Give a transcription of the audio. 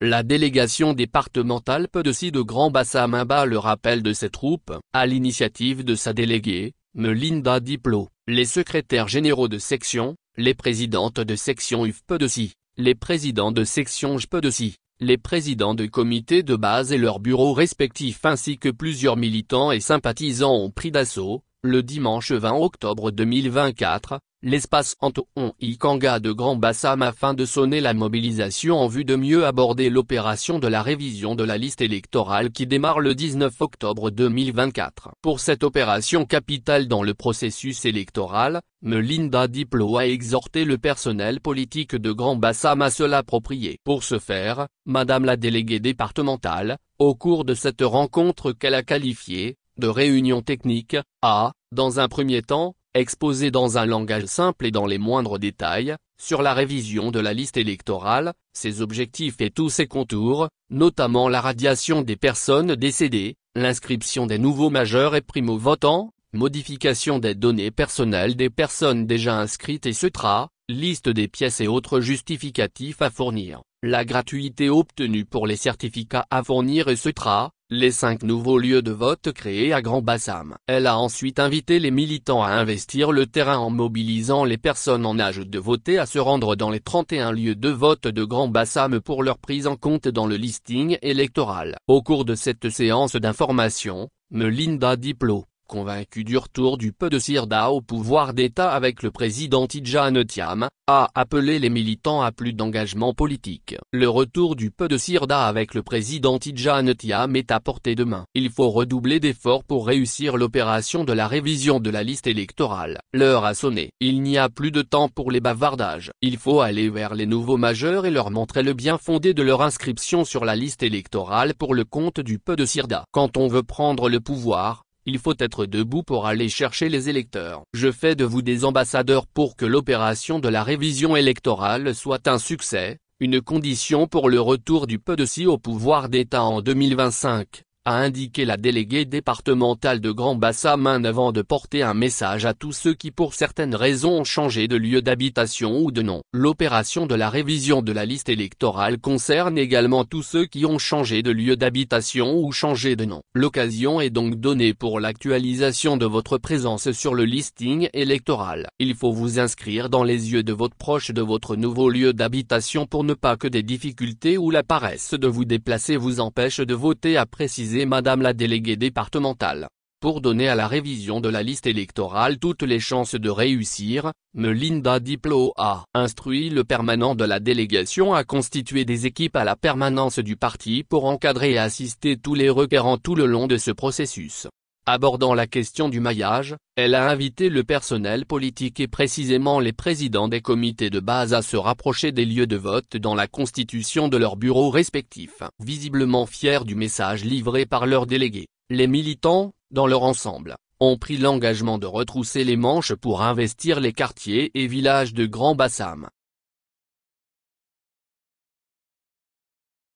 La délégation départementale PDC de Grand Bassam abat le rappel de ses troupes, à l'initiative de sa déléguée, Melinda Diplo. Les secrétaires généraux de section, les présidentes de section UF-PDC, les présidents de section JPDC, les présidents de comités de base et leurs bureaux respectifs ainsi que plusieurs militants et sympathisants ont pris d'assaut, le dimanche 20 octobre 2024, l'espace Antoine Ikanga de Grand Bassam afin de sonner la mobilisation en vue de mieux aborder l'opération de la révision de la liste électorale qui démarre le 19 octobre 2024. Pour cette opération capitale dans le processus électoral, Melinda Diplo a exhorté le personnel politique de Grand Bassam à se l'approprier. Pour ce faire, Madame la déléguée départementale, au cours de cette rencontre qu'elle a qualifiée de réunion technique, a, dans un premier temps, exposé dans un langage simple et dans les moindres détails, sur la révision de la liste électorale, ses objectifs et tous ses contours, notamment la radiation des personnes décédées, l'inscription des nouveaux majeurs et primo-votants, modification des données personnelles des personnes déjà inscrites etc., liste des pièces et autres justificatifs à fournir, la gratuité obtenue pour les certificats à fournir etc., les 5 nouveaux lieux de vote créés à Grand Bassam. Elle a ensuite invité les militants à investir le terrain en mobilisant les personnes en âge de voter à se rendre dans les 31 lieux de vote de Grand Bassam pour leur prise en compte dans le listing électoral. Au cours de cette séance d'information, Melinda Diplo, convaincue du retour du PDC au pouvoir d'État avec le président Tidjane Thiam, a appelé les militants à plus d'engagement politique. Le retour du PDC avec le président Tidjane Thiam est à portée de main. Il faut redoubler d'efforts pour réussir l'opération de la révision de la liste électorale. L'heure a sonné. Il n'y a plus de temps pour les bavardages. Il faut aller vers les nouveaux majeurs et leur montrer le bien fondé de leur inscription sur la liste électorale pour le compte du PDC. Quand on veut prendre le pouvoir, il faut être debout pour aller chercher les électeurs. Je fais de vous des ambassadeurs pour que l'opération de la révision électorale soit un succès, une condition pour le retour du PDC au pouvoir d'État en 2025, a indiqué la déléguée départementale de Grand Bassam avant de porter un message à tous ceux qui pour certaines raisons ont changé de lieu d'habitation ou de nom. L'opération de la révision de la liste électorale concerne également tous ceux qui ont changé de lieu d'habitation ou changé de nom. L'occasion est donc donnée pour l'actualisation de votre présence sur le listing électoral. Il faut vous inscrire dans les yeux de votre proche de votre nouveau lieu d'habitation pour ne pas que des difficultés ou la paresse de vous déplacer vous empêche de voter, a précisé Madame la déléguée départementale. Pour donner à la révision de la liste électorale toutes les chances de réussir, Melinda Diplo a instruit le permanent de la délégation à constituer des équipes à la permanence du parti pour encadrer et assister tous les requérants tout le long de ce processus. Abordant la question du maillage, elle a invité le personnel politique et précisément les présidents des comités de base à se rapprocher des lieux de vote dans la constitution de leurs bureaux respectifs. Visiblement fiers du message livré par leurs délégués, les militants, dans leur ensemble, ont pris l'engagement de retrousser les manches pour investir les quartiers et villages de Grand Bassam.